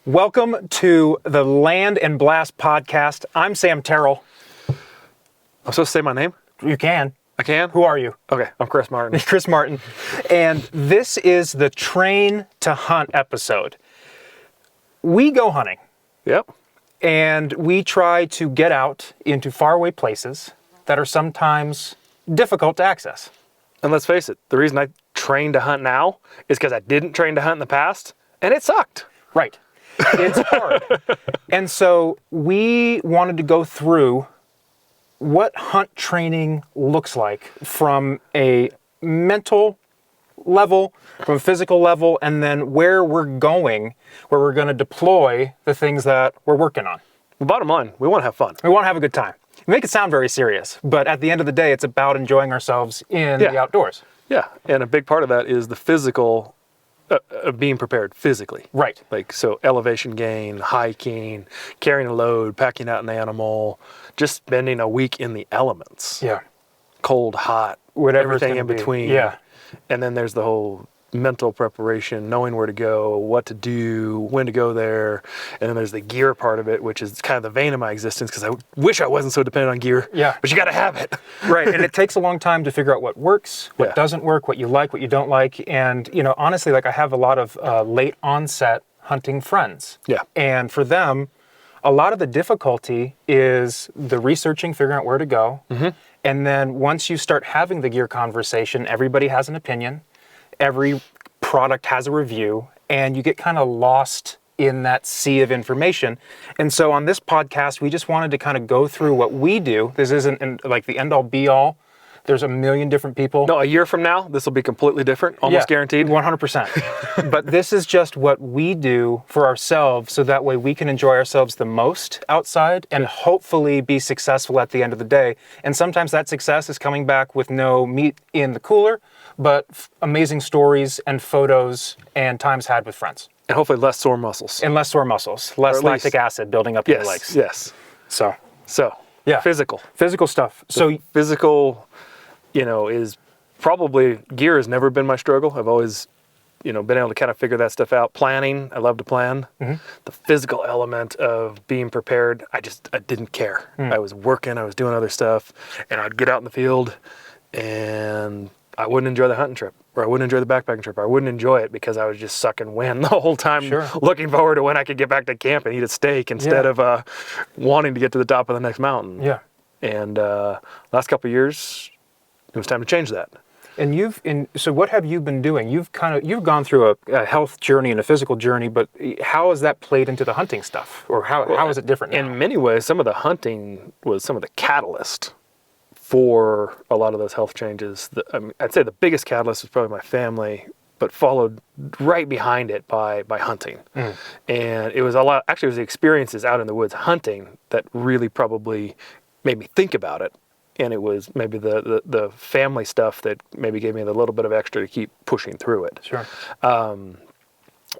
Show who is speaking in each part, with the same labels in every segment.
Speaker 1: Welcome to the Land and Blast podcast. I'm Sam Terrell.
Speaker 2: I'm supposed to say my name?
Speaker 1: You can.
Speaker 2: I can?
Speaker 1: Who are you?
Speaker 2: Okay, I'm Chris Martin.
Speaker 1: Chris Martin. And this is the Train to Hunt episode. We go hunting.
Speaker 2: Yep.
Speaker 1: And we try to get out into faraway places that are sometimes difficult to access.
Speaker 2: And let's face it, the reason I train to hunt now is because I didn't train to hunt in the past, and it sucked.
Speaker 1: Right. It's hard. And so we wanted to go through what hunt training looks like from a mental level, from a physical level, and then where we're going, where we're going to deploy the things that we're working on.
Speaker 2: Bottom line, we want to have fun.
Speaker 1: We want to have a good time. We make it sound very serious, but at the end of the day, it's about enjoying ourselves in the outdoors.
Speaker 2: Yeah, and a big part of that is the physical, being prepared physically.
Speaker 1: Right.
Speaker 2: Like, so elevation gain, hiking, carrying a load, packing out an animal, just spending a week in the elements.
Speaker 1: Yeah.
Speaker 2: Cold, hot,
Speaker 1: Whatever it's
Speaker 2: everything in
Speaker 1: gonna be.
Speaker 2: between.
Speaker 1: Yeah.
Speaker 2: And then there's the whole mental preparation, knowing where to go, what to do, when to go there. And then there's the gear part of it, which is kind of the vein of my existence, because I wish I wasn't so dependent on gear.
Speaker 1: Yeah.
Speaker 2: But you got to have it.
Speaker 1: Right. And it takes a long time to figure out what works, what
Speaker 2: Yeah.
Speaker 1: doesn't work, what you like, what you don't like. And, you know, honestly, like I have a lot of late onset hunting friends.
Speaker 2: Yeah.
Speaker 1: And for them, a lot of the difficulty is the researching, figuring out where to go. Mm-hmm. And then once you start having the gear conversation, everybody has an opinion. Every product has a review, and you get kind of lost in that sea of information. And so on this podcast, we just wanted to kind of go through what we do. This isn't like the end all be all. There's a million different people.
Speaker 2: No, a year from now, this will be completely different, almost guaranteed.
Speaker 1: 100%. But this is just what we do for ourselves, so that way we can enjoy ourselves the most outside and hopefully be successful at the end of the day. And sometimes that success is coming back with no meat in the cooler, but amazing stories and photos and times had with friends.
Speaker 2: And hopefully less sore muscles.
Speaker 1: And less sore muscles, less lactic acid building up in your legs.
Speaker 2: Yes.
Speaker 1: So,
Speaker 2: yeah. Physical
Speaker 1: stuff. So
Speaker 2: physical, is probably, gear has never been my struggle. I've always, been able to kind of figure that stuff out. Planning, I love to plan. Mm-hmm. The physical element of being prepared, I didn't care. I was working, I was doing other stuff, and I'd get out in the field and I wouldn't enjoy the hunting trip, or I wouldn't enjoy the backpacking trip, or I wouldn't enjoy it because I was just sucking wind the whole time, looking forward to when I could get back to camp and eat a steak instead of wanting to get to the top of the next mountain.
Speaker 1: Yeah.
Speaker 2: And last couple of years, it was time to change that.
Speaker 1: And so what have you been doing? You've gone through a health journey and a physical journey, but how has that played into the hunting stuff? Or how is it different now?
Speaker 2: In many ways, some of the hunting was some of the catalyst for a lot of those health changes. I'd say the biggest catalyst was probably my family, but followed right behind it by hunting. Mm. And it was it was the experiences out in the woods hunting that really probably made me think about it. And it was maybe the family stuff that maybe gave me a little bit of extra to keep pushing through it.
Speaker 1: Sure.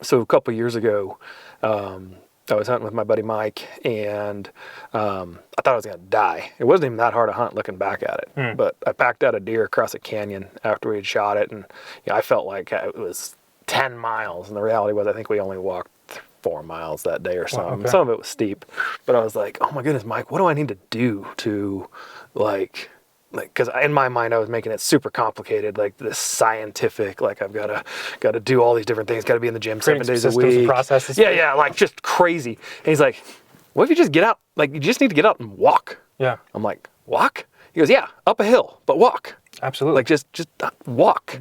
Speaker 2: So a couple of years ago, I was hunting with my buddy Mike, and I thought I was going to die. It wasn't even that hard to hunt looking back at it. But I packed out a deer across a canyon after we had shot it, and I felt like it was 10 miles. And the reality was I think we only walked 4 miles that day or something. Wow, okay. Some of it was steep. But I was like, oh my goodness, Mike, what do I need to do to because in my mind I was making it super complicated, like this scientific, like I've got to do all these different things, got to be in the gym 7 days a week.
Speaker 1: And processes.
Speaker 2: Yeah, like just crazy. And he's like, what if you just get out? Like you just need to get out and walk.
Speaker 1: Yeah.
Speaker 2: I'm like, walk? He goes, yeah, up a hill, but walk.
Speaker 1: Absolutely.
Speaker 2: Like just walk.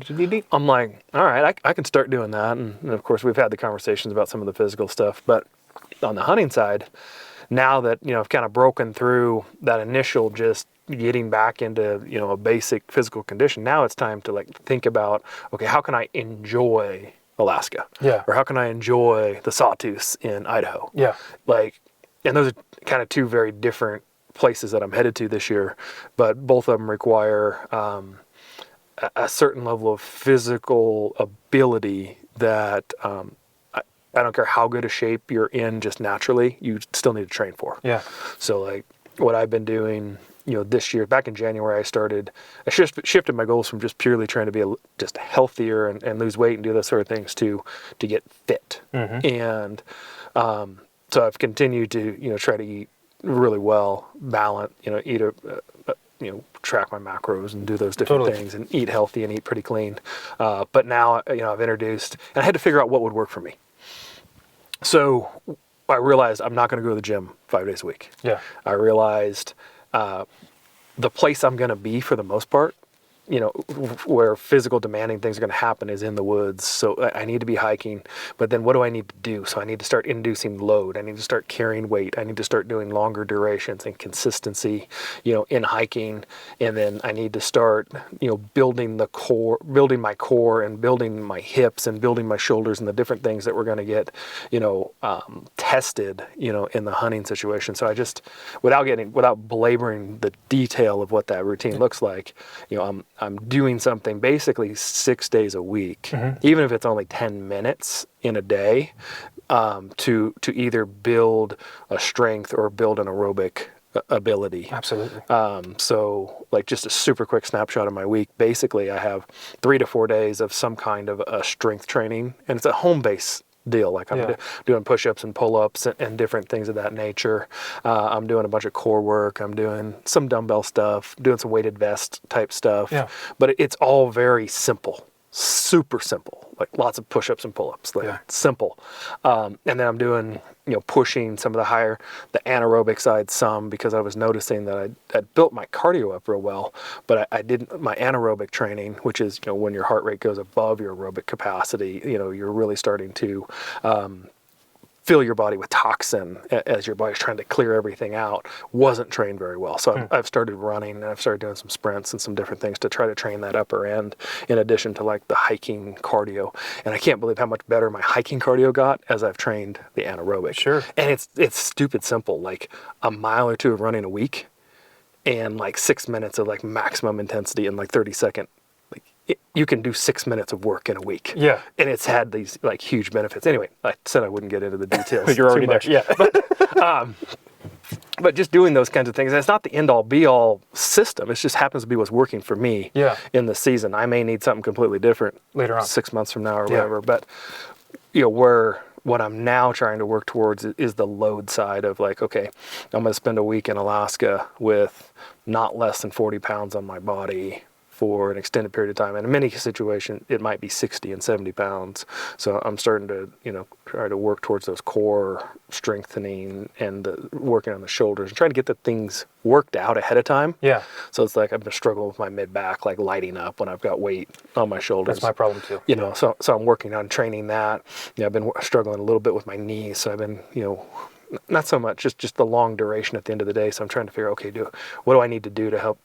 Speaker 2: I'm like, all right, I can start doing that. And of course we've had the conversations about some of the physical stuff, but on the hunting side, now that, I've kind of broken through that initial just getting back into, a basic physical condition, now it's time to think about, okay, how can I enjoy Alaska?
Speaker 1: Yeah.
Speaker 2: Or how can I enjoy the sawtooths in Idaho?
Speaker 1: Yeah.
Speaker 2: And those are kind of two very different places that I'm headed to this year, but both of them require a certain level of physical ability that I don't care how good a shape you're in just naturally, you still need to train for.
Speaker 1: Yeah.
Speaker 2: So what I've been doing this year, back in January, I shifted my goals from just purely trying to be just healthier and lose weight and do those sort of things to get fit. And so I've continued to, try to eat really well, balance, eat track my macros and do those different things and eat healthy and eat pretty clean. But now, I've introduced, and I had to figure out what would work for me. So I realized I'm not going to go to the gym 5 days a week.
Speaker 1: Yeah.
Speaker 2: I realized the place I'm going to be for the most part, where physical demanding things are going to happen is in the woods. So I need to be hiking, but then what do I need to do? So I need to start inducing load. I need to start carrying weight. I need to start doing longer durations and consistency, in hiking. And then I need to start, building my core and building my hips and building my shoulders and the different things that we're going to get, tested, in the hunting situation. So I just, without belaboring the detail of what that routine looks like, I'm doing something basically 6 days a week, even if it's only 10 minutes in a day, to either build a strength or build an aerobic ability.
Speaker 1: Absolutely.
Speaker 2: So like just a super quick snapshot of my week. Basically, I have 3 to 4 days of some kind of a strength training, and it's a home-based deal. Like I'm doing push-ups and pull-ups and different things of that nature. I'm doing a bunch of core work. I'm doing some dumbbell stuff, doing some weighted vest type stuff. Yeah. But it's all very simple, super simple, like lots of push-ups and pull-ups, simple. And then I'm doing, pushing some of the anaerobic side some, because I was noticing that I'd built my cardio up real well, but I didn't, my anaerobic training, which is, when your heart rate goes above your aerobic capacity, you're really starting to fill your body with toxin as your body's trying to clear everything out, wasn't trained very well. So I've started running, and I've started doing some sprints and some different things to try to train that upper end, in addition to like the hiking cardio. And I can't believe how much better my hiking cardio got as I've trained the anaerobic.
Speaker 1: Sure.
Speaker 2: And it's stupid simple, like a mile or two of running a week and like 6 minutes of like maximum intensity and like 30-second. You can do 6 minutes of work in a week. Yeah. And it's had these like huge benefits. Anyway, I said I wouldn't get into the details.
Speaker 1: You're already there. Yeah.
Speaker 2: But just doing those kinds of things, it's not the end all be all system. It just happens to be what's working for me in the season. I may need something completely different later on, 6 months from now or whatever. But what I'm now trying to work towards is the load side of like, okay, I'm going to spend a week in Alaska with not less than 40 pounds on my body for an extended period of time. And in many situations, it might be 60 and 70 pounds. So I'm starting to, try to work towards those core strengthening and working on the shoulders and trying to get the things worked out ahead of time. Yeah. So it's like I've been struggling with my mid-back, like lighting up when I've got weight on my shoulders.
Speaker 1: That's my problem too.
Speaker 2: So I'm working on training that. I've been struggling a little bit with my knees. So I've been, not so much just the long duration at the end of the day. So I'm trying to figure, okay, what do I need to do to help,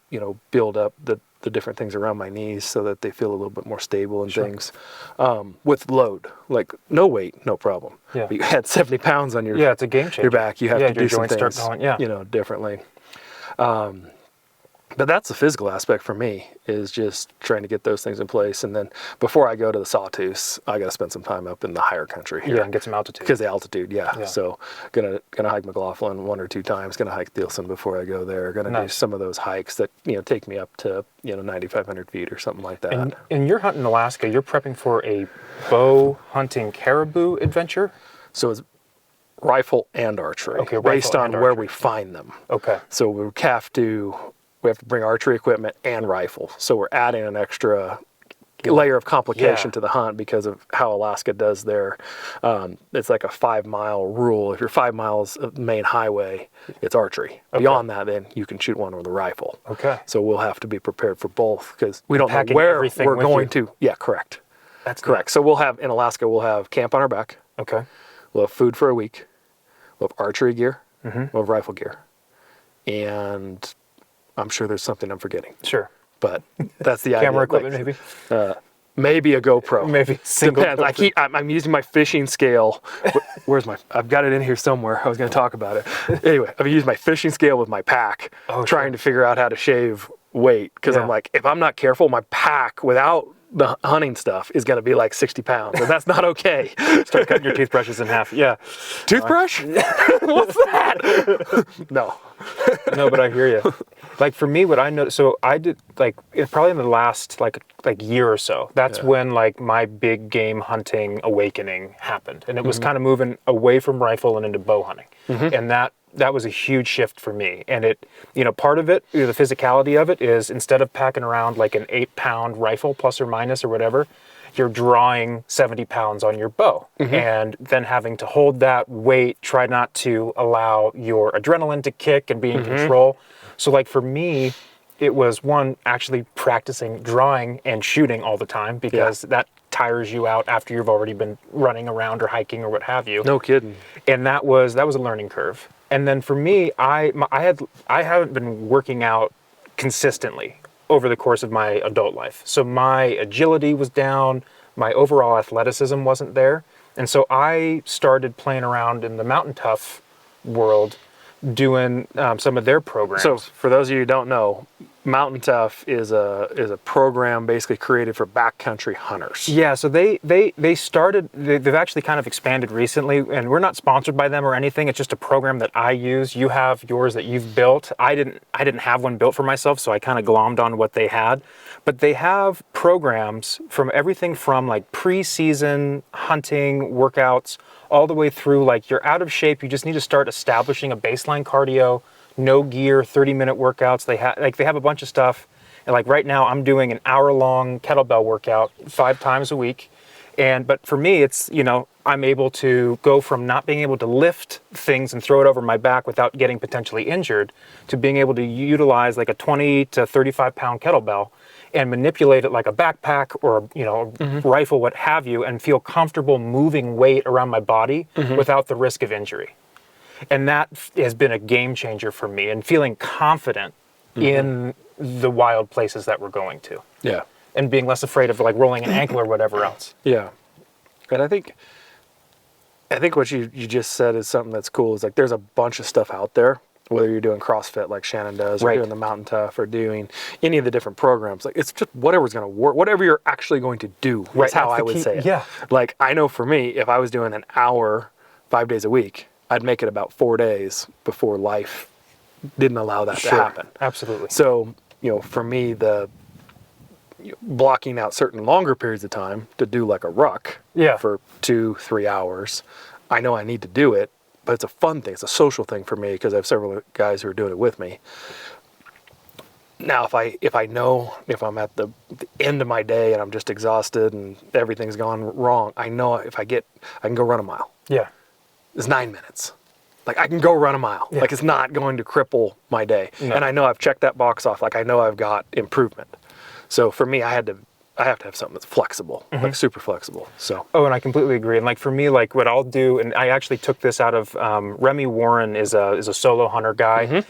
Speaker 2: build up the different things around my knees so that they feel a little bit more stable and things. With load, like no weight, no problem. Yeah. But you had 70 pounds on
Speaker 1: it's a game changer.
Speaker 2: Your back, you have to do some things,
Speaker 1: start going,
Speaker 2: differently. But that's the physical aspect for me, is just trying to get those things in place. And then before I go to the Sawtooth, I got to spend some time up in the higher country here.
Speaker 1: Yeah, and get some altitude.
Speaker 2: Because the altitude, So gonna hike McLaughlin 1 or 2 times. Gonna hike Thielsen before I go there. Gonna do some of those hikes that take me up to 9,500 feet or something like that.
Speaker 1: And you're hunting Alaska. You're prepping for a bow hunting caribou adventure.
Speaker 2: So it's rifle and archery, based on where we find them. Okay. So we have to bring archery equipment and rifle. So we're adding an extra layer of complication to the hunt because of how Alaska does their, it's like a 5-mile rule. If you're 5 miles of main highway, it's archery. Okay. Beyond that, then you can shoot one with a rifle. Okay. So we'll have to be prepared for both because we don't know where we're going to. Yeah, correct. That's correct. Nice. So in Alaska, we'll have camp on our back. Okay. We'll have food for a week. We'll have archery gear. Mm-hmm. We'll have rifle gear. And I'm sure there's something I'm forgetting. Sure. But that's the idea.
Speaker 1: Camera equipment, maybe?
Speaker 2: Maybe a GoPro.
Speaker 1: Maybe single
Speaker 2: Depends. I'm using my fishing scale. Where's I've got it in here somewhere. I was going to talk about it. Anyway, I've used my fishing scale with my pack, trying to figure out how to shave weight. Because I'm like, if I'm not careful, my pack without the hunting stuff is going to be like 60 pounds, and that's not okay.
Speaker 1: Start cutting your toothbrushes in half. Yeah.
Speaker 2: Toothbrush? What's that? No.
Speaker 1: No, but I hear you. Like for me, what I noticed, so I did probably in the last like year or so. That's when like my big game hunting awakening happened, and it was kind of moving away from rifle and into bow hunting, and that was a huge shift for me. And it, part of it, the physicality of it is instead of packing around like an 8-pound rifle plus or minus or whatever, you're drawing 70 pounds on your bow and then having to hold that weight, try not to allow your adrenaline to kick and be in control. So like for me, it was one, actually practicing drawing and shooting all the time because that tires you out after you've already been running around or hiking or what have you.
Speaker 2: No kidding.
Speaker 1: And that was a learning curve. And then for me, I haven't been working out consistently over the course of my adult life. So my agility was down, my overall athleticism wasn't there. And so I started playing around in the Mountain Tough world, doing some of their programs.
Speaker 2: So for those of you who don't know, Mountain Tough is a program basically created for backcountry hunters.
Speaker 1: Yeah, so they started, they've actually kind of expanded recently, and we're not sponsored by them or anything. It's just a program that I use. You have yours that you've built. I didn't have one built for myself, so I kind of glommed on what they had. But they have programs from everything from like pre-season hunting workouts all the way through like you're out of shape, you just need to start establishing a baseline cardio, no gear, 30-minute workouts. They have a bunch of stuff. And like right now I'm doing an hour-long kettlebell workout 5 times a week. But for me, it's, I'm able to go from not being able to lift things and throw it over my back without getting potentially injured to being able to utilize like a 20 to 35 pound kettlebell and manipulate it like a backpack or a rifle, what have you, and feel comfortable moving weight around my body without the risk of injury. And that has been a game changer for me, and feeling confident in the wild places that we're going to.
Speaker 2: Yeah.
Speaker 1: And being less afraid of like rolling an ankle or whatever else.
Speaker 2: Yeah. And I think what you just said is something that's cool. Is like there's a bunch of stuff out there, whether you're doing CrossFit like Shannon does, or doing the Mountain Tough, or doing any of the different programs. Like it's just whatever's going to work, whatever you're actually going to do. Right. Is how I would say it.
Speaker 1: Yeah.
Speaker 2: Like I know for me, if I was doing an hour 5 days a week, I'd make it about 4 days before life didn't allow that to happen.
Speaker 1: Absolutely.
Speaker 2: So, for me, blocking out certain longer periods of time to do like a ruck for 2-3 hours, I know I need to do it, but it's a fun thing. It's a social thing for me because I have several guys who are doing it with me. Now, if I know if I'm at the end of my day and I'm just exhausted and everything's gone wrong, I know I can go run a mile.
Speaker 1: Yeah.
Speaker 2: It's 9 minutes. Like I can go run a mile. Yeah. Like it's not going to cripple my day. No. And I know I've checked that box off. Like I know I've got improvement. So for me, I have to have something that's flexible, like super flexible. So. Oh,
Speaker 1: and I completely agree. And like for me, like what I'll do, and I actually took this out of Remy Warren is a solo hunter guy.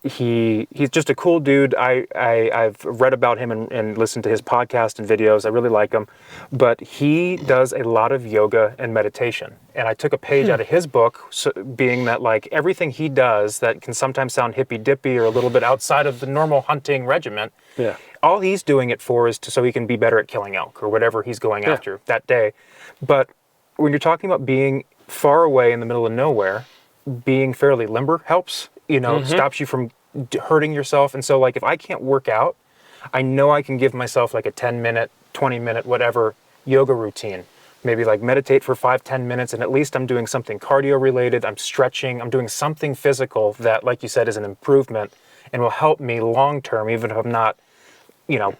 Speaker 1: He's just a cool dude. I've read about him and listened to his podcast and videos. I really like him, but he does a lot of yoga and meditation. And I took a page out of his book, being that like everything he does that can sometimes sound hippy dippy or a little bit outside of the normal hunting regiment. Yeah. All he's doing it for is so he can be better at killing elk or whatever he's going after that day. But when you're talking about being far away in the middle of nowhere, being fairly limber helps. Stops you from hurting yourself. And so like if I can't work out, I know I can give myself like a 10-minute, 20-minute, whatever yoga routine. Maybe like meditate for 5-10 minutes, and at least I'm doing something cardio related. I'm stretching. I'm doing something physical that, like you said, is an improvement and will help me long term, even if I'm not,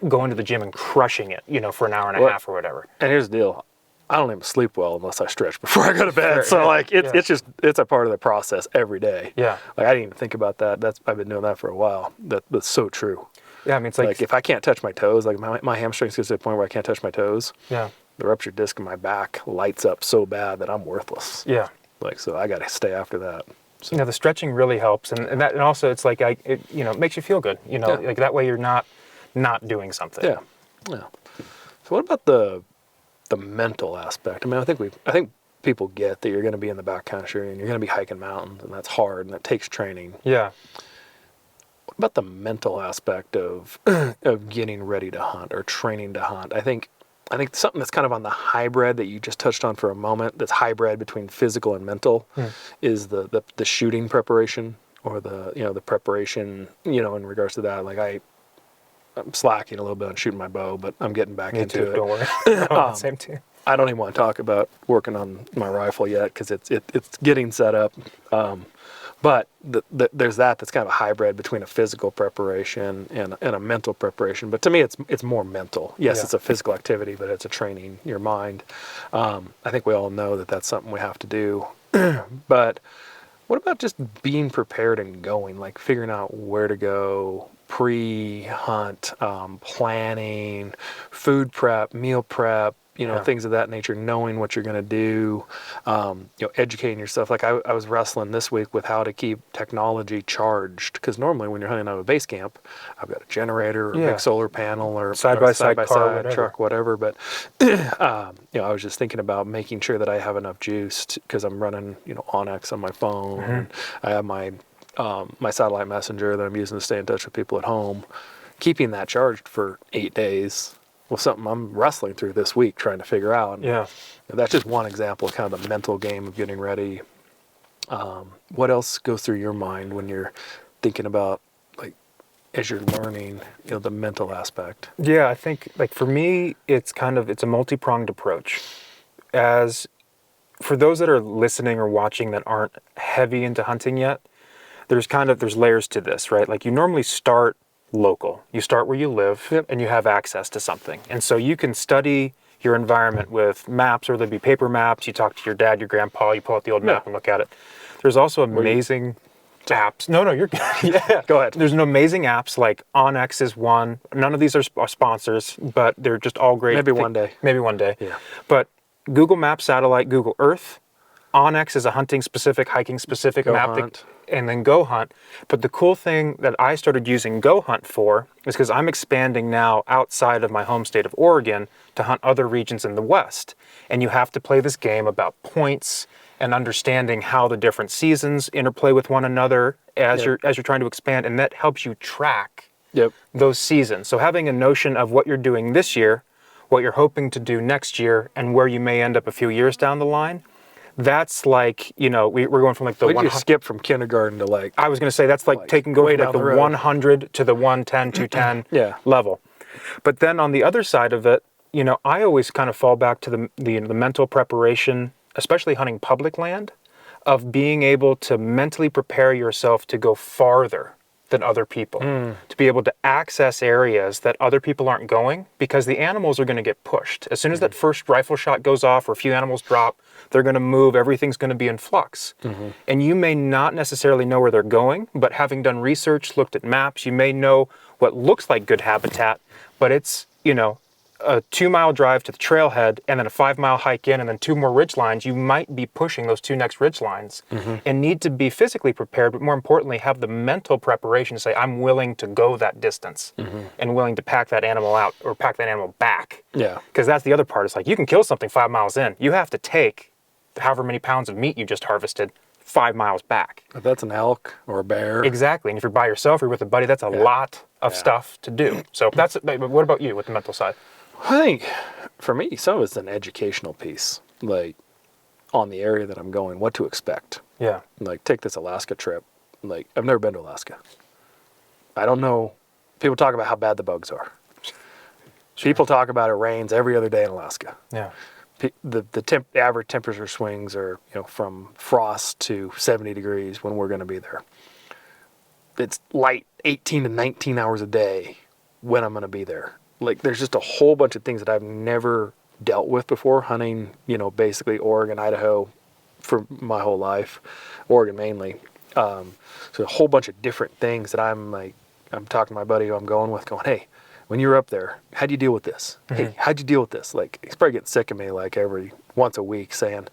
Speaker 1: going to the gym and crushing it, for an hour and a half or whatever.
Speaker 2: And here's the deal. I don't even sleep well unless I stretch before I go to bed. So it's a part of the process every day. Yeah. Like I didn't even think about that. I've been doing that for a while. That's so true.
Speaker 1: Yeah, I mean it's
Speaker 2: like if I can't touch my toes, like my hamstrings get to the point where I can't touch my toes. Yeah. The ruptured disc in my back lights up so bad that I'm worthless. Yeah. Like so I got to stay after that. So.
Speaker 1: The stretching really helps, and also it's like it makes you feel good. Like that way you're not doing something.
Speaker 2: Yeah. Yeah. So what about the mental aspect? I mean, I think people get that you're going to be in the backcountry and you're going to be hiking mountains, and that's hard and that takes training. Yeah. What about the mental aspect of getting ready to hunt or training to hunt? I think something that's kind of on the hybrid that you just touched on for a moment, that's hybrid between physical and mental, is the shooting preparation or the preparation, in regards to that. Like I'm slacking a little bit on shooting my bow, but I'm getting back
Speaker 1: Me
Speaker 2: into
Speaker 1: too.
Speaker 2: it.
Speaker 1: Don't worry. Same too.
Speaker 2: I don't even want to talk about working on my rifle yet because it's getting set up. But there's that's kind of a hybrid between a physical preparation and a mental preparation. But to me, it's more mental. Yes, it's a physical activity, but it's a training your mind. I think we all know that that's something we have to do. But what about just being prepared and going, like figuring out where to go, pre-hunt, planning, food prep, meal prep, things of that nature, knowing what you're going to do, educating yourself. Like I was wrestling this week with how to keep technology charged, because normally when you're hunting out of a base camp, I've got a generator or a big solar panel or
Speaker 1: side-by-side car, whatever.
Speaker 2: truck, whatever. But I was just thinking about making sure that I have enough juice because I'm running Onyx on my phone. And I have my my satellite messenger that I'm using to stay in touch with people at home. Keeping that charged for 8 days was something I'm wrestling through this week, trying to figure out. And that's just one example of kind of the mental game of getting ready. What else goes through your mind when you're thinking about, like, as you're learning, the mental aspect?
Speaker 1: Yeah, I think, like, for me, it's a multi-pronged approach. As for those that are listening or watching that aren't heavy into hunting yet, there's layers to this, right? Like, you normally start local. You start where you live, and you have access to something. And so you can study your environment with maps, or there'd be paper maps. You talk to your dad, your grandpa, you pull out the old map and look at it. There's also amazing apps. No, you're good. Yeah.
Speaker 2: Go ahead.
Speaker 1: There's amazing apps, like Onyx is one. None of these are sponsors, but they're just all great.
Speaker 2: Maybe one day.
Speaker 1: Maybe one day.
Speaker 2: Yeah.
Speaker 1: But Google Maps Satellite, Google Earth, Onyx is a hunting-specific, hiking-specific map. And then Go Hunt. But the cool thing that I started using Go Hunt for is because I'm expanding now outside of my home state of Oregon to hunt other regions in the West. And you have to play this game about points and understanding how the different seasons interplay with one another as you're trying to expand, and that helps you track those seasons. So having a notion of what you're doing this year, what you're hoping to do next year, and where you may end up a few years down the line. That's like, we're going from like the
Speaker 2: you skip from kindergarten to like...
Speaker 1: I was going to say, that's like going from like the 100 to the 110, 210 level. But then on the other side of it, I always kind of fall back to the mental preparation, especially hunting public land, of being able to mentally prepare yourself to go farther than other people, to be able to access areas that other people aren't going, because the animals are going to get pushed. As soon as that first rifle shot goes off or a few animals drop, they're going to move, everything's going to be in flux. And you may not necessarily know where they're going, but having done research, looked at maps, you may know what looks like good habitat, but it's, a 2-mile drive to the trailhead and then a 5-mile hike in and then 2 more ridge lines. You might be pushing those 2 next ridge lines and need to be physically prepared, but more importantly, have the mental preparation to say, I'm willing to go that distance and willing to pack that animal out or pack that animal back.
Speaker 2: Yeah.
Speaker 1: Because that's the other part. It's like, you can kill something 5 miles in. You have to take however many pounds of meat you just harvested 5 miles back.
Speaker 2: If that's an elk or a bear.
Speaker 1: Exactly. And if you're by yourself or with a buddy, that's a lot of stuff to do. So what about you with the mental side?
Speaker 2: I think for me, some of it's an educational piece, like on the area that I'm going, what to expect.
Speaker 1: Yeah.
Speaker 2: Like, take this Alaska trip. Like, I've never been to Alaska. I don't know. People talk about how bad the bugs are. People talk about it rains every other day in Alaska.
Speaker 1: Yeah.
Speaker 2: The average temperature swings are, from frost to 70 degrees when we're going to be there. It's light 18 to 19 hours a day when I'm going to be there. Like, there's just a whole bunch of things that I've never dealt with before, hunting, basically Oregon, Idaho for my whole life, Oregon mainly. So a whole bunch of different things that I'm talking to my buddy who I'm going with, going, hey, when you were up there, how'd you deal with this? Hey, how'd you deal with this? Like, he's probably getting sick of me like every once a week saying,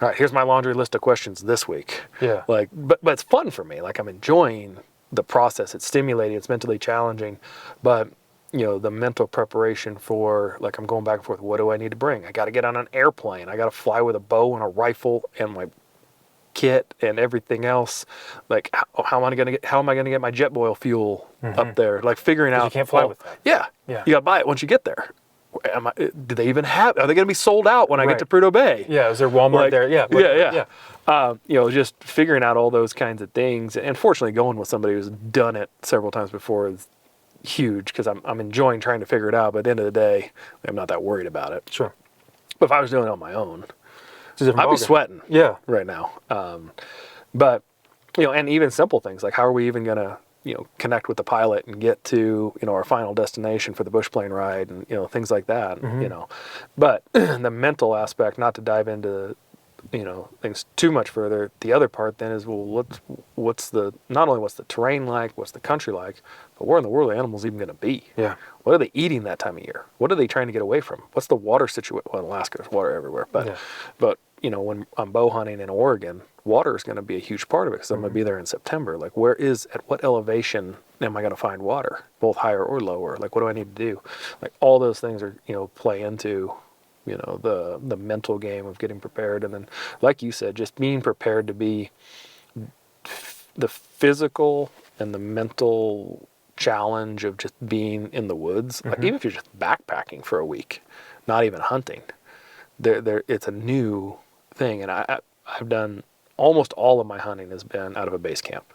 Speaker 2: all right, here's my laundry list of questions this week.
Speaker 1: Yeah.
Speaker 2: Like, but it's fun for me. Like, I'm enjoying the process. It's stimulating. It's mentally challenging. But the mental preparation for, like, I'm going back and forth. What do I need to bring? I got to get on an airplane. I got to fly with a bow and a rifle and my kit and everything else. Like, how am I going to get my jet boil fuel up there? Like, figuring out.
Speaker 1: You can't fly with that.
Speaker 2: Yeah. You got to buy it once you get there. Do they even have? Are they going to be sold out when I get to Prudhoe Bay?
Speaker 1: Yeah. Is there Walmart there? Yeah.
Speaker 2: Yeah. just figuring out all those kinds of things. And fortunately, going with somebody who's done it several times before is huge because I'm enjoying trying to figure it out. But at the end of the day, I'm not that worried about it.
Speaker 1: Sure.
Speaker 2: But if I was doing it on my own,
Speaker 1: It's a different
Speaker 2: I'd be
Speaker 1: ballgame.
Speaker 2: sweating
Speaker 1: Yeah.
Speaker 2: right now. But, and even simple things like how are we even going to, connect with the pilot and get to, our final destination for the bush plane ride and, things like that, But the mental aspect, not to dive into, things too much further, the other part then is, well, not only what's the terrain like, what's the country like, but where in the world are the animals even going to be?
Speaker 1: Yeah.
Speaker 2: What are they eating that time of year? What are they trying to get away from? What's the water situation? Well, in Alaska, there's water everywhere. But when I'm bow hunting in Oregon, water is going to be a huge part of it because I'm going to be there in September. Like, at what elevation am I going to find water, both higher or lower? Like, what do I need to do? Like, all those things are, play into, the mental game of getting prepared. And then, like you said, just being prepared to be the physical and the mental challenge of just being in the woods. Like, even if you're just backpacking for a week, not even hunting, it's a new thing. And I've done almost all of my hunting has been out of a base camp.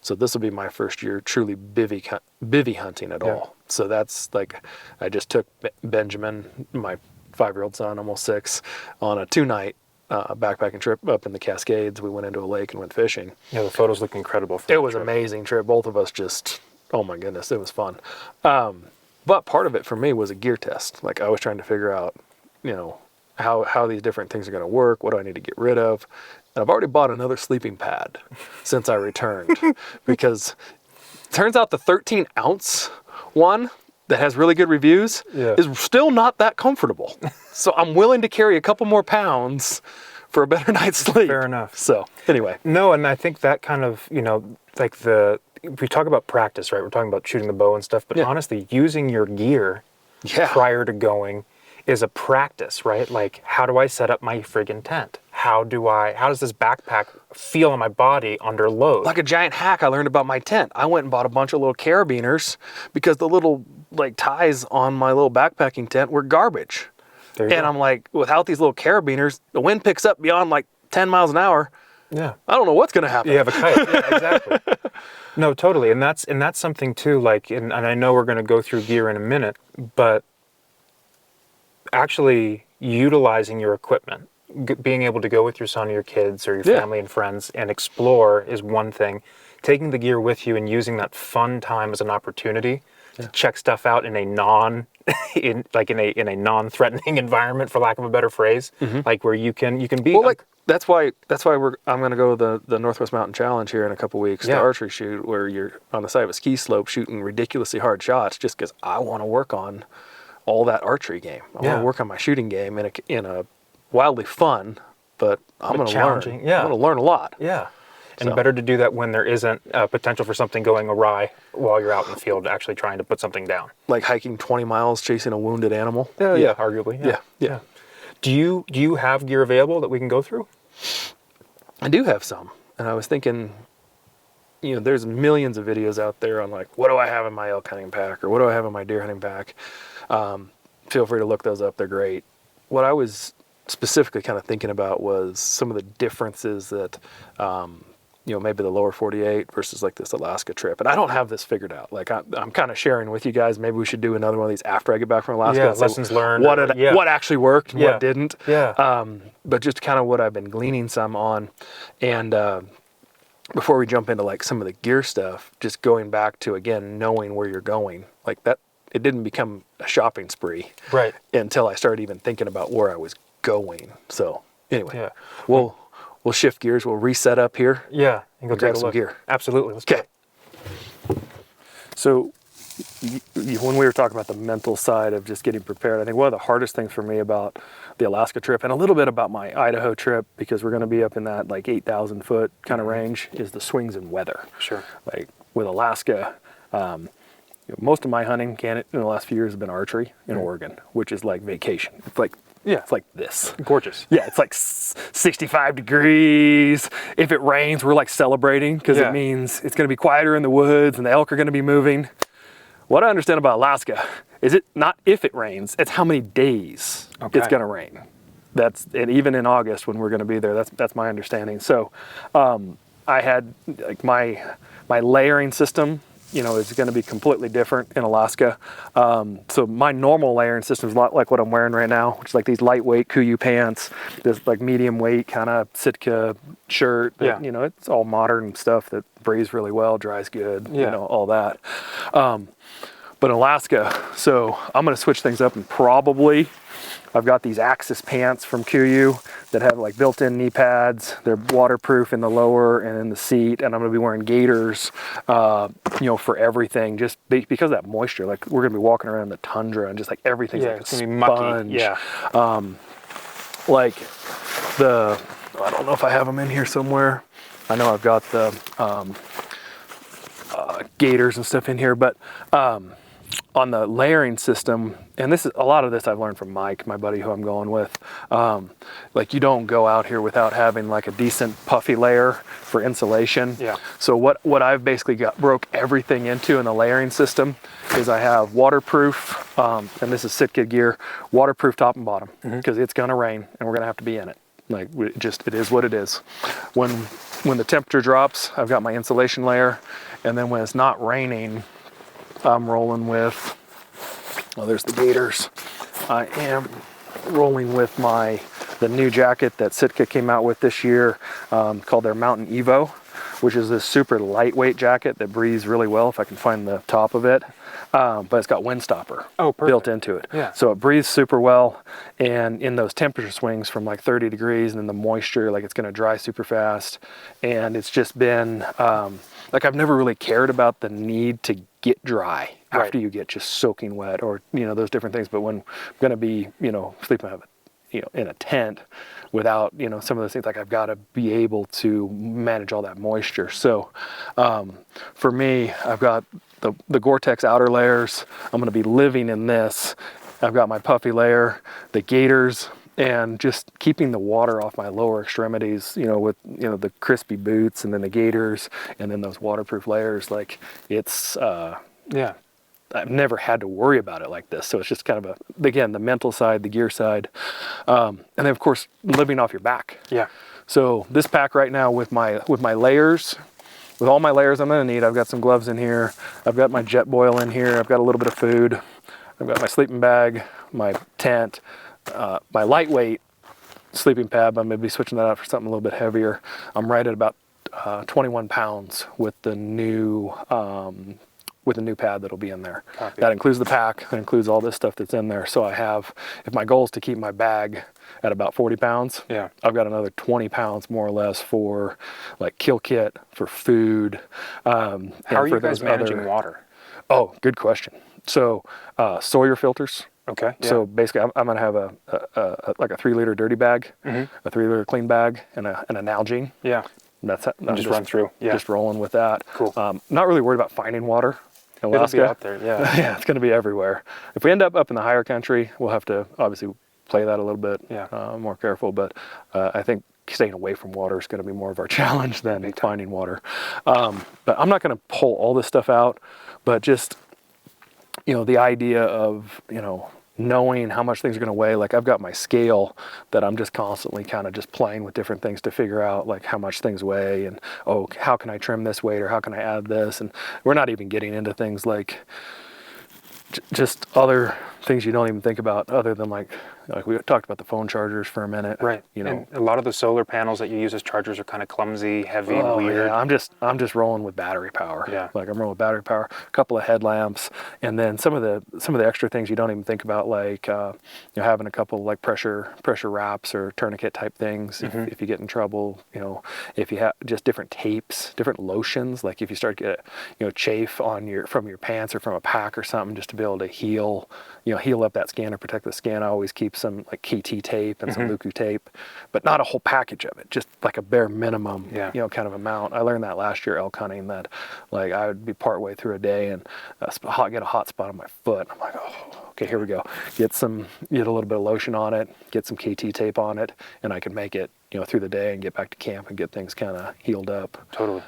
Speaker 2: So this will be my first year truly bivvy hunting at all. So that's like, I just took Benjamin, my 5-year-old son, almost 6, on a 2-night backpacking trip up in the Cascades. We went into a lake and went fishing.
Speaker 1: Yeah, the photos look incredible.
Speaker 2: It was an amazing trip. Both of us just, oh my goodness, it was fun. But part of it for me was a gear test. Like, I was trying to figure out, how these different things are going to work. What do I need to get rid of? And I've already bought another sleeping pad since I returned because it turns out the 13-ounce one that has really good reviews is still not that comfortable. So I'm willing to carry a couple more pounds for a better night's sleep.
Speaker 1: Fair enough.
Speaker 2: So anyway.
Speaker 1: No, and I think that kind of, like we talk about practice, right? We're talking about shooting the bow and stuff, but honestly, using your gear prior to going is a practice, right? Like, how do I set up my friggin' tent? How does this backpack feel on my body under load?
Speaker 2: Like a giant hack I learned about my tent. I went and bought a bunch of little carabiners because the little ties on my little backpacking tent were garbage. And I'm like, without these little carabiners, the wind picks up beyond 10 miles an hour.
Speaker 1: Yeah.
Speaker 2: I don't know what's going to happen.
Speaker 1: You have a kite. Yeah, exactly. No, totally. And that's something too, and I know we're going to go through gear in a minute, but actually utilizing your equipment, being able to go with your son or your kids or your family and friends and explore is one thing. Taking the gear with you and using that fun time as an opportunity to check stuff out in a non-threatening environment, for lack of a better phrase, like where you can be.
Speaker 2: Well, that's why I'm going to go the Northwest Mountain Challenge here in a couple weeks, the archery shoot, where you're on the side of a ski slope shooting ridiculously hard shots, just because I want to work on all that archery game. I want to work on my shooting game in a wildly fun, but I'm going to learn. I'm going to learn a lot.
Speaker 1: Yeah. And better to do that when there isn't potential for something going awry while you're out in the field actually trying to put something down.
Speaker 2: Like hiking 20 miles chasing a wounded animal.
Speaker 1: Yeah, arguably. Yeah. Do you have gear available that we can go through?
Speaker 2: I do have some. And I was thinking, there's millions of videos out there on what do I have in my elk hunting pack or what do I have in my deer hunting pack? Feel free to look those up. They're great. What I was specifically kind of thinking about was some of the differences that, maybe the lower 48 versus this Alaska trip. And I don't have this figured out. I'm kind of sharing with you guys. Maybe we should do another one of these after I get back from Alaska.
Speaker 1: Yeah, lessons learned.
Speaker 2: What actually worked and what didn't.
Speaker 1: Yeah.
Speaker 2: But just kind of what I've been gleaning some on. And before we jump into some of the gear stuff, just going back to, again, knowing where you're going. That it didn't become a shopping spree until I started even thinking about where I was going. So anyway, we'll shift gears. We'll reset up here.
Speaker 1: Yeah, and go
Speaker 2: grab some gear.
Speaker 1: Absolutely. Let's go.
Speaker 2: So when we were talking about the mental side of just getting prepared, I think one of the hardest things for me about the Alaska trip and a little bit about my Idaho trip, because we're going to be up in that 8,000 foot kind of range, is the swings in weather.
Speaker 1: Sure.
Speaker 2: With Alaska, most of my hunting in the last few years has been archery in Oregon, which is like vacation. It's like this.
Speaker 1: Gorgeous.
Speaker 2: Yeah, it's 65 degrees. If it rains, we're celebrating because it means it's going to be quieter in the woods and the elk are going to be moving. What I understand about Alaska is it not if it rains, it's how many days it's going to rain. and even in August when we're going to be there, that's my understanding. So I had like my layering system, is going to be completely different in Alaska. So my normal layering system is a lot like what I'm wearing right now, which is like these lightweight KUIU pants, this like medium weight kind of Sitka shirt that, it's all modern stuff that breathes really well, dries good, all that. But in Alaska, so I'm going to switch things up and probably I've got these Axis pants from KUIU that have like built-in knee pads. They're waterproof in the lower and in the seat, and I'm going to be wearing gaiters, for everything, just because of that moisture. Like we're going to be walking around in the tundra, and just like everything's like a
Speaker 1: it's gonna
Speaker 2: sponge.
Speaker 1: be mucky. Yeah.
Speaker 2: I don't know if I have them in here somewhere. I know I've got the gaiters and stuff in here, but on the layering system, and a lot of this I've learned from Mike, my buddy who I'm going with, like you don't go out here without having like a decent puffy layer for insulation.
Speaker 1: Yeah.
Speaker 2: So what I've basically broke everything into in the layering system is I have waterproof, and this is Sitka gear, waterproof top and bottom, because it's gonna rain and we're gonna have to be in it. Like it is what it is. When the temperature drops, I've got my insulation layer, and then when it's not raining, I'm rolling with, there's the gaiters. I am rolling with the new jacket that Sitka came out with this year, called their Mountain Evo, which is this super lightweight jacket that breathes really well if I can find the top of it. But it's got wind stopper built into it.
Speaker 1: Yeah. So
Speaker 2: So it breathes super well, and in those temperature swings from like 30 degrees and then the moisture, like it's gonna dry super fast. And it's just been, like I've never really cared about the need to get dry after you get just soaking wet or, those different things. But when I'm gonna be, sleeping in a tent without, some of those things, like I've got to be able to manage all that moisture. So for me, I've got the Gore-Tex outer layers. I'm going to be living in this. I've got my puffy layer, the gaiters, and just keeping the water off my lower extremities, with, the crispy boots and then the gaiters and then those waterproof layers. Like it's, I've never had to worry about it like this. So it's just kind of again, the mental side, the gear side. And then of course, living off your back.
Speaker 1: Yeah.
Speaker 2: So this pack right now with my layers, with all my layers I'm going to need, I've got some gloves in here. I've got my jet boil in here. I've got a little bit of food. I've got my sleeping bag, my tent, my lightweight sleeping pad. I'm going to be switching that out for something a little bit heavier. I'm right at about 21 pounds with the new pad that'll be in there.
Speaker 1: Copy.
Speaker 2: That includes the pack, that includes all this stuff that's in there. So if my goal is to keep my bag at about 40 pounds, I've got another 20 pounds more or less for like kill kit, for food.
Speaker 1: How are you guys managing water?
Speaker 2: Oh, good question. So Sawyer filters.
Speaker 1: Okay. Yeah.
Speaker 2: So basically I'm gonna have a 3-liter dirty bag, a 3-liter clean bag, and a Nalgene.
Speaker 1: Yeah.
Speaker 2: I'm
Speaker 1: just run through. Yeah.
Speaker 2: Just rolling with that.
Speaker 1: Cool.
Speaker 2: Not really worried about finding water in Alaska.
Speaker 1: It'll be out there, yeah.
Speaker 2: Yeah, it's going to be everywhere. If we end up in the higher country, we'll have to obviously play that a little bit more careful. But I think staying away from water is going to be more of our challenge than finding water. But I'm not going to pull all this stuff out, but just, the idea of, knowing how much things are going to weigh. Like I've got my scale that I'm just constantly kind of just playing with different things to figure out like how much things weigh and, how can I trim this weight or how can I add this? And we're not even getting into things like just other things you don't even think about other than like we talked about the phone chargers for a minute.
Speaker 1: Right. And a lot of the solar panels that you use as chargers are kind of clumsy, heavy, and weird.
Speaker 2: Yeah, I'm just rolling with battery power.
Speaker 1: Yeah.
Speaker 2: Like I'm rolling with battery power, a couple of headlamps, and then some of the extra things you don't even think about, like having a couple like pressure wraps or tourniquet type things if you get in trouble. If you have just different tapes, different lotions, like if you start to get chafe on from your pants or from a pack or something, just to be able to heal up that skin or protect the skin. I always keep some like KT tape and some Luku tape, but not a whole package of it, just like a bare minimum, kind of amount. I learned that last year elk hunting, that like I would be partway through a day and get a hot spot on my foot. I'm like, okay, here we go. Get a little bit of lotion on it, get some KT tape on it, and I can make it, through the day and get back to camp and get things kind of healed up.
Speaker 1: Totally.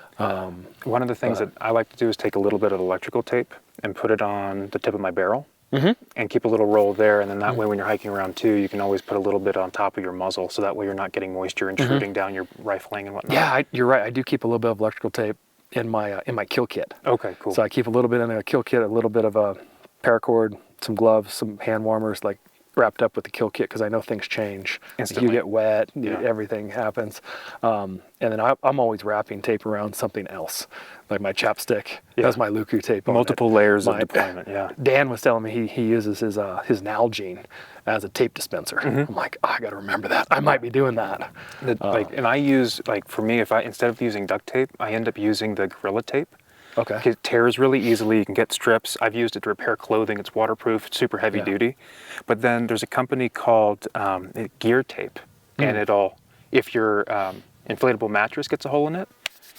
Speaker 1: One of the things that I like to do is take a little bit of electrical tape and put it on the tip of my barrel. and keep a little roll there. And then that way, when you're hiking around too, you can always put a little bit on top of your muzzle. So that way you're not getting moisture intruding down your rifling and whatnot.
Speaker 2: Yeah, you're right. I do keep a little bit of electrical tape in my kill kit.
Speaker 1: Okay, cool.
Speaker 2: So I keep a little bit in a kill kit, a little bit of a paracord, some gloves, some hand warmers, like wrapped up with the kill kit because I know things change.
Speaker 1: Instantly.
Speaker 2: You get wet,
Speaker 1: Yeah.
Speaker 2: everything happens. And then I'm always wrapping tape around something else, like my chapstick has my Luku tape on
Speaker 1: Multiple
Speaker 2: it.
Speaker 1: layers of deployment, yeah.
Speaker 2: Dan was telling me he uses his Nalgene as a tape dispenser. I'm like, I got to remember that. I might be doing that.
Speaker 1: And I use, like, for me, instead of using duct tape, I end up using the Gorilla Tape.
Speaker 2: Okay.
Speaker 1: It tears really easily. You can get strips. I've used it to repair clothing. It's waterproof, it's super heavy duty. But then there's a company called Gear Tape, and if your inflatable mattress gets a hole in it,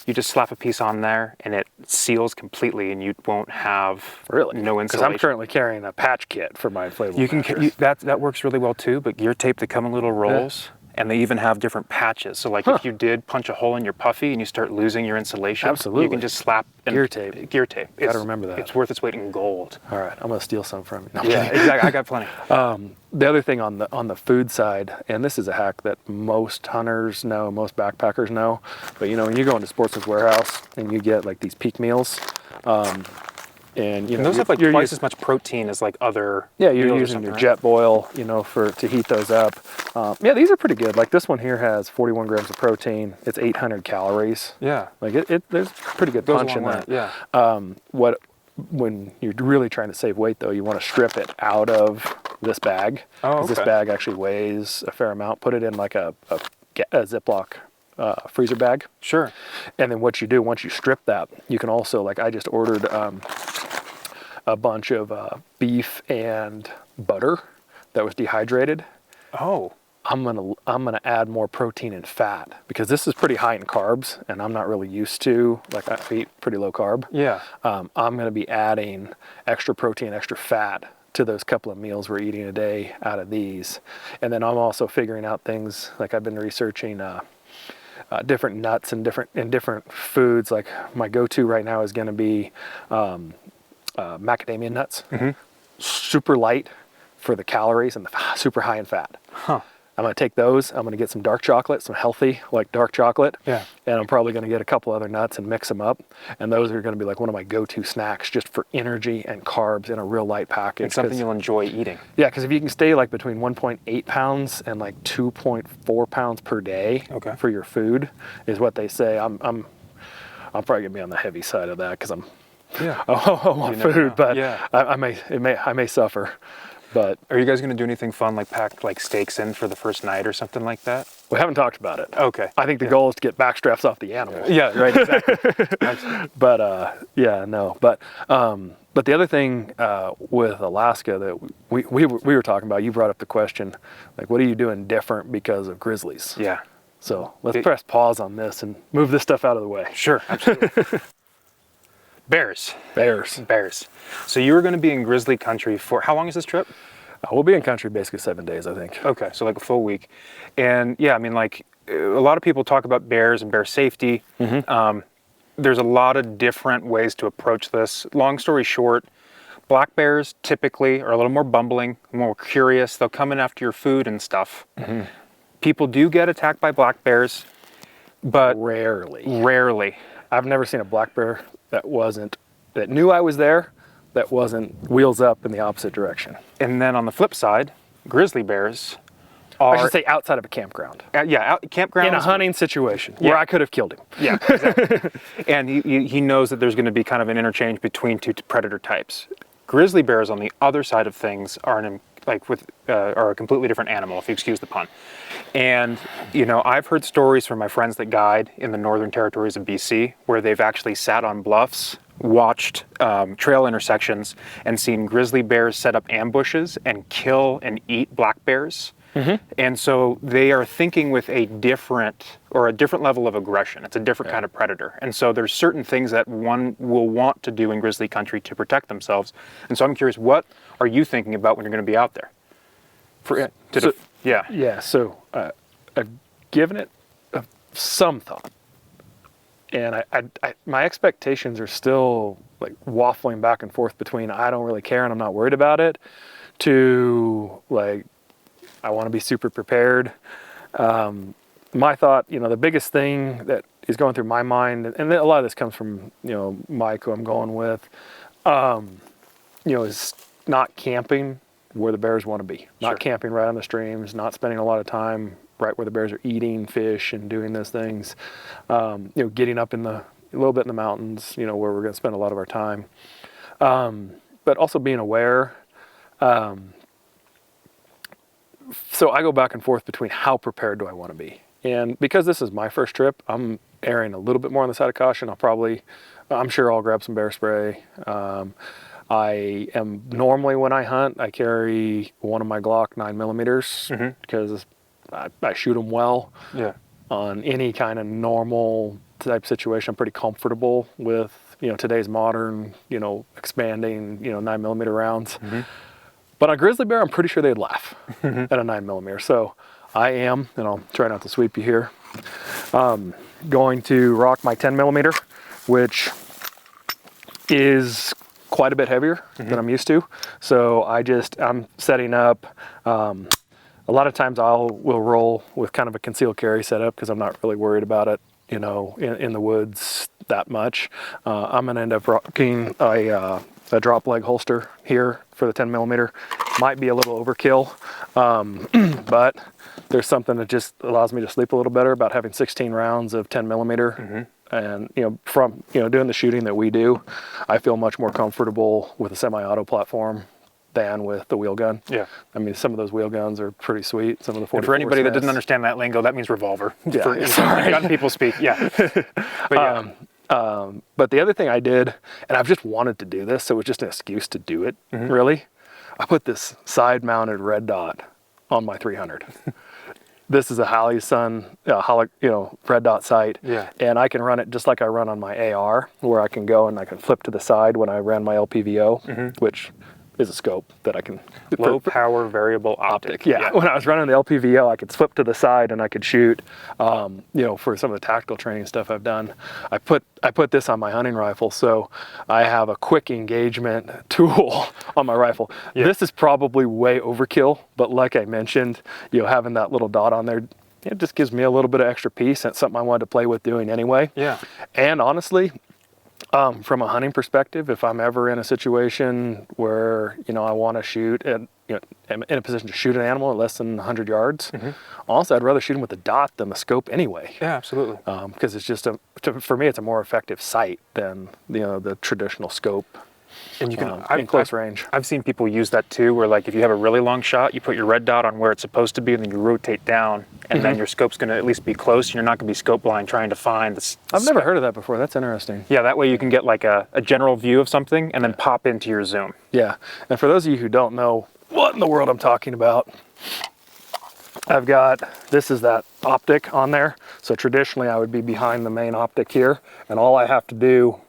Speaker 1: you just slap a piece on there, and it seals completely, and you won't have no insulation.
Speaker 2: Because I'm currently carrying a patch kit for my inflatable mattress.
Speaker 1: That works really well too. But Gear Tape, they come in little rolls. And they even have different patches. So like if you did punch a hole in your puffy and you start losing your insulation, you can just slap
Speaker 2: Gear tape.
Speaker 1: Gear tape.
Speaker 2: Got to remember that.
Speaker 1: It's worth its weight in gold.
Speaker 2: All right, I'm gonna steal some from you. No,
Speaker 1: Yeah, exactly. I got plenty.
Speaker 2: The other thing on the food side, and this is a hack that most hunters know, most backpackers know, but when you go into Sportsman's Warehouse and you get like these peak meals, and
Speaker 1: those have like twice as much protein as like other.
Speaker 2: Yeah, you're
Speaker 1: meals or
Speaker 2: using
Speaker 1: something,
Speaker 2: your
Speaker 1: right?
Speaker 2: jet boil, to heat those up. Yeah, these are pretty good. Like this one here has 41 grams of protein. It's 800 calories.
Speaker 1: Yeah,
Speaker 2: Like there's pretty good
Speaker 1: goes
Speaker 2: punch
Speaker 1: a
Speaker 2: in
Speaker 1: long
Speaker 2: that.
Speaker 1: way. Yeah.
Speaker 2: When you're really trying to save weight though, you want to strip it out of this bag.
Speaker 1: Oh,
Speaker 2: This
Speaker 1: okay.
Speaker 2: bag actually weighs a fair amount. Put it in like a Ziploc freezer bag.
Speaker 1: Sure.
Speaker 2: And then what you do, once you strip that, you can also, like I just ordered a bunch of beef and butter that was dehydrated.
Speaker 1: Oh.
Speaker 2: I'm gonna add more protein and fat because this is pretty high in carbs, and I'm not really used to, like, I eat pretty low carb.
Speaker 1: Yeah.
Speaker 2: I'm gonna be adding extra protein, extra fat to those couple of meals we're eating a day out of these. And then I'm also figuring out things, like I've been researching different nuts and different foods. Like my go-to right now is gonna be macadamia nuts. Super light for the calories and super high in fat.
Speaker 1: Huh.
Speaker 2: I'm gonna take those, I'm gonna get some dark chocolate, some healthy, like dark chocolate.
Speaker 1: Yeah.
Speaker 2: And I'm probably gonna get a couple other nuts and mix them up. And those are gonna be like one of my go-to snacks just for energy and carbs in a real light package.
Speaker 1: It's something you'll enjoy eating.
Speaker 2: Yeah, because if you can stay like between 1.8 pounds and like 2.4 pounds per day for your food is what they say. I'm probably gonna be on the heavy side of that because I want food, but I may suffer. But
Speaker 1: are you guys going to do anything fun, like pack like steaks in for the first night or something like that?
Speaker 2: we haven't talked about it.
Speaker 1: Okay.
Speaker 2: I think the goal is to get back straps off the animal.
Speaker 1: Yeah, right, exactly.
Speaker 2: But yeah, no. But the other thing with Alaska that we were talking about, you brought up the question, like, what are you doing different because of grizzlies?
Speaker 1: Yeah.
Speaker 2: So let's press pause on this and move this stuff out of the way.
Speaker 1: Sure, absolutely. Bears. So you were going to be in grizzly country for, how long is this trip?
Speaker 2: We'll be in country basically 7 days, I think.
Speaker 1: Okay, so like a full week. And yeah, I mean, like a lot of people talk about bears and bear safety. There's a lot of different ways to approach this. Long story short, black bears typically are a little more bumbling, more curious. They'll come in after your food and stuff. People do get attacked by black bears, but rarely.
Speaker 2: I've never seen a black bear that knew I was there, that wasn't wheels up in the opposite direction.
Speaker 1: And then on the flip side, grizzly bears are...
Speaker 2: I should say outside of a campground.
Speaker 1: Campgrounds.
Speaker 2: In a hunting situation where I could have killed him.
Speaker 1: Yeah, exactly. And he knows that there's going to be kind of an interchange between two predator types. Grizzly bears, on the other side of things, are a completely different animal, if you excuse the pun. And I've heard stories from my friends that guide in the northern territories of BC where they've actually sat on bluffs, watched trail intersections, and seen grizzly bears set up ambushes and kill and eat black bears. And so they are thinking with a different level of aggression. It's a different kind of predator. And so there's certain things that one will want to do in grizzly country to protect themselves. And so I'm curious, what are you thinking about when you're going to be out there?
Speaker 2: So I've given it some thought. and my expectations are still like waffling back and forth between I don't really care and I'm not worried about it, to like I want to be super prepared. My thought, the biggest thing that is going through my mind, and a lot of this comes from, Mike, who I'm going with, is not camping where the bears want to be. Not
Speaker 1: Sure.
Speaker 2: camping right on the streams, not spending a lot of time right where the bears are eating fish and doing those things. Getting up a little bit in the mountains, where we're going to spend a lot of our time. But also being aware. So I go back and forth between how prepared do I want to be. And because this is my first trip, I'm erring a little bit more on the side of caution. I'm sure I'll grab some bear spray. I am normally, when I hunt, I carry one of my Glock 9mm because I shoot them well.
Speaker 1: Yeah.
Speaker 2: On any kind of normal type situation, I'm pretty comfortable with, today's modern, expanding, 9mm rounds. But on grizzly bear, I'm pretty sure they'd laugh at a 9mm. So I am, and I'll try not to sweep you here, going to rock my 10mm, which is quite a bit heavier than I'm used to. So I'm setting up, a lot of times we'll roll with kind of a concealed carry setup because I'm not really worried about it, in the woods that much. I'm going to end up rocking a drop leg holster here for the 10mm. Might be a little overkill, but there's something that just allows me to sleep a little better about having 16 rounds of 10mm. And from doing the shooting that we do, I feel much more comfortable with a semi-auto platform than with the wheel gun.
Speaker 1: Yeah.
Speaker 2: I mean, some of those wheel guns are pretty sweet. Some of the 44
Speaker 1: And for anybody that
Speaker 2: Smiths.
Speaker 1: didn't understand that lingo, that means revolver.
Speaker 2: Yeah,
Speaker 1: Sorry. Gun people speak. Yeah. But yeah.
Speaker 2: But the other thing I did, and I've just wanted to do this, so it was just an excuse to do it, really. I put this side-mounted red dot on my 300. This is a Halley's-Sun, red dot sight.
Speaker 1: Yeah.
Speaker 2: And I can run it just like I run on my AR, where I can go and I can flip to the side when I ran my LPVO, which is a scope that I can...
Speaker 1: Low power variable optic.
Speaker 2: Yeah. When I was running the LPVO, I could flip to the side and I could shoot. For some of the tactical training stuff I've done, I put this on my hunting rifle, so I have a quick engagement tool on my rifle. Yeah. This is probably way overkill, but like I mentioned, having that little dot on there, it just gives me a little bit of extra peace. That's something I wanted to play with doing anyway.
Speaker 1: Yeah.
Speaker 2: And honestly, from a hunting perspective, if I'm ever in a situation where, I want to shoot and, am in a position to shoot an animal at less than 100 yards, also I'd rather shoot them with the dot than the scope anyway.
Speaker 1: Yeah, absolutely.
Speaker 2: Because it's just for me, it's a more effective sight than, the traditional scope.
Speaker 1: And you can
Speaker 2: in close range.
Speaker 1: I've seen people use that too, where like if you have a really long shot, you put your red dot on where it's supposed to be, and then you rotate down, and then your scope's going to at least be close. And you're not going to be scope blind trying to find the
Speaker 2: I've never heard of that before. That's interesting.
Speaker 1: Yeah, that way you can get like a general view of something and then pop into your zoom.
Speaker 2: Yeah, and for those of you who don't know what in the world I'm talking about, I've got, this is that optic on there. So traditionally I would be behind the main optic here, and all I have to do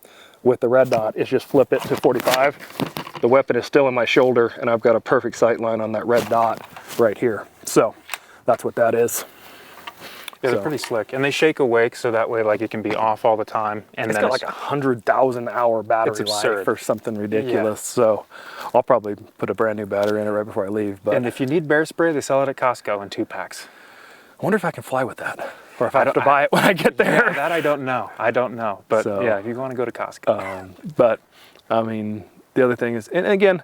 Speaker 2: with the red dot is just flip it to 45. The weapon is still in my shoulder, and I've got a perfect sight line on that red dot right here. So that's what that is.
Speaker 1: Yeah, they're pretty slick, and they shake awake, so that way like it can be off all the time. And
Speaker 2: it's
Speaker 1: then
Speaker 2: got like 100,000 hour battery life or something ridiculous. Yeah. So I'll probably put a brand new battery in it right before I leave. But
Speaker 1: and if you need bear spray, they sell it at Costco in 2 packs.
Speaker 2: I wonder if I can fly with that, or if I have to buy it when I get there.
Speaker 1: Yeah, that I don't know. But yeah, if you want to go to Costco.
Speaker 2: But I mean, the other thing is, and again,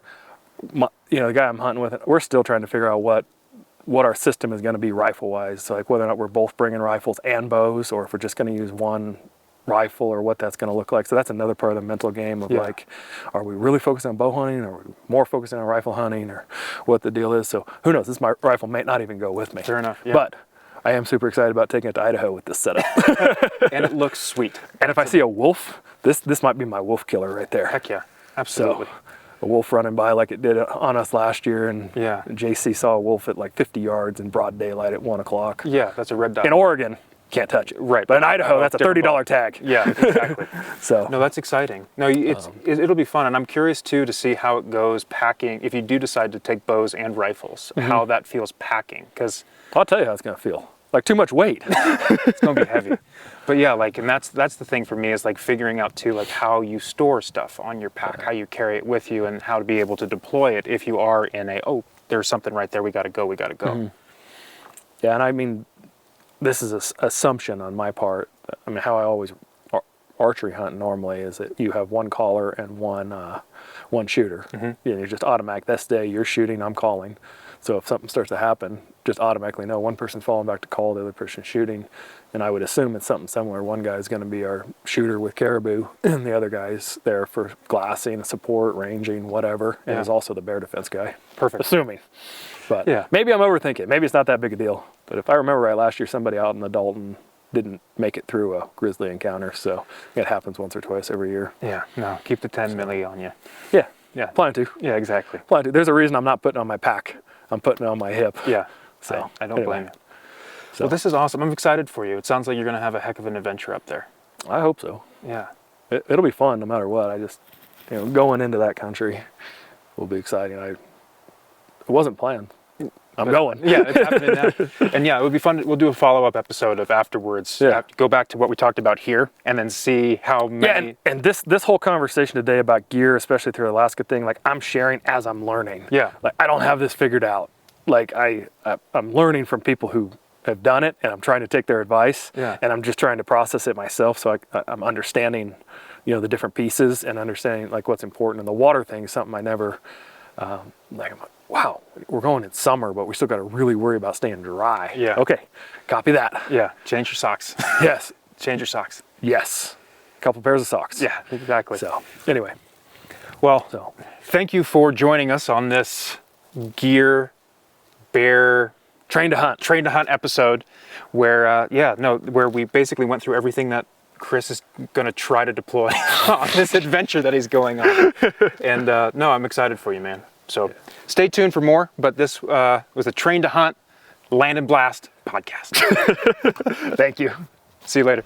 Speaker 2: the guy I'm hunting with, we're still trying to figure out what our system is going to be rifle-wise. So like whether or not we're both bringing rifles and bows, or if we're just going to use one rifle, or what that's going to look like. So that's another part of the mental game of like, are we really focusing on bow hunting, or are we more focusing on rifle hunting, or what the deal is? So who knows? This rifle may not even go with me.
Speaker 1: Fair enough. Yeah.
Speaker 2: But I am super excited about taking it to Idaho with this setup.
Speaker 1: And it looks sweet.
Speaker 2: And if I see a wolf, this might be my wolf killer right there.
Speaker 1: Heck yeah, absolutely.
Speaker 2: So, a wolf running by like it did on us last year, and
Speaker 1: yeah,
Speaker 2: JC saw a wolf at like 50 yards in broad daylight at 1 o'clock.
Speaker 1: Yeah, that's a red dot.
Speaker 2: In Oregon, can't touch it.
Speaker 1: Right.
Speaker 2: But in Idaho, that's a $30 tag.
Speaker 1: Yeah, exactly.
Speaker 2: So
Speaker 1: no, that's exciting. No, it'll be fun, and I'm curious too to see how it goes packing. If you do decide to take bows and rifles, how that feels packing. Because
Speaker 2: I'll tell you how it's going to feel. like too much weight.
Speaker 1: It's gonna be heavy. But yeah, like, and that's the thing for me is like figuring out too, like how you store stuff on your pack, how you carry it with you, and how to be able to deploy it if you are in a, oh, there's something right there, we gotta go.
Speaker 2: Mm-hmm. Yeah, and I mean, this is an assumption on my part. I mean, how I always archery hunt normally is that you have one caller and one shooter.
Speaker 1: Mm-hmm.
Speaker 2: You're just automatic. This day you're shooting, I'm calling. So if something starts to happen, just automatically know one person's falling back to call, the other person's shooting. And I would assume it's something similar. One guy's going to be our shooter with caribou, and the other guy's there for glassing, support, ranging, whatever, and is also the bear defense guy.
Speaker 1: Perfect.
Speaker 2: Assuming. But
Speaker 1: yeah,
Speaker 2: maybe I'm overthinking. Maybe it's not that big a deal. But if I remember right, last year somebody out in the Dalton didn't make it through a grizzly encounter, so it happens once or twice every year.
Speaker 1: Yeah, no, keep the 10 milli on you.
Speaker 2: Yeah, plan to.
Speaker 1: Yeah, exactly.
Speaker 2: Plan to. There's a reason I'm not putting it on my pack. I'm putting it on my hip.
Speaker 1: Yeah,
Speaker 2: So
Speaker 1: I don't blame you.
Speaker 2: So,
Speaker 1: Well, this is awesome. I'm excited for you. It sounds like you're gonna have a heck of an adventure up there.
Speaker 2: I hope so.
Speaker 1: Yeah.
Speaker 2: It'll be fun no matter what. I just, going into that country will be exciting. It wasn't planned. I'm going.
Speaker 1: Yeah, it's happening now. And yeah, it would be fun. We'll do a follow-up episode of afterwards.
Speaker 2: Yeah.
Speaker 1: Go back to what we talked about here and then see how many.
Speaker 2: Yeah, and this whole conversation today about gear, especially through the Alaska thing, like I'm sharing as I'm learning.
Speaker 1: Yeah.
Speaker 2: Like I don't have this figured out. Like I'm learning from people who have done it, and I'm trying to take their advice.
Speaker 1: Yeah.
Speaker 2: And I'm just trying to process it myself. So I'm understanding, the different pieces and understanding like what's important. And the water thing is something I never, I'm like, wow, we're going in summer, but we still got to really worry about staying dry.
Speaker 1: Yeah.
Speaker 2: Okay. Copy that.
Speaker 1: Yeah. Change your socks.
Speaker 2: Yes.
Speaker 1: Change your socks.
Speaker 2: Yes. A couple pairs of socks.
Speaker 1: Yeah, exactly.
Speaker 2: So anyway,
Speaker 1: Well, thank you for joining us on this gear bear
Speaker 2: train to hunt
Speaker 1: episode where, where we basically went through everything that Chris is going to try to deploy on this adventure that he's going on. And no, I'm excited for you, man. So stay tuned for more, but this was a Train to Hunt Land and Blast podcast.
Speaker 2: Thank you.
Speaker 1: See you later.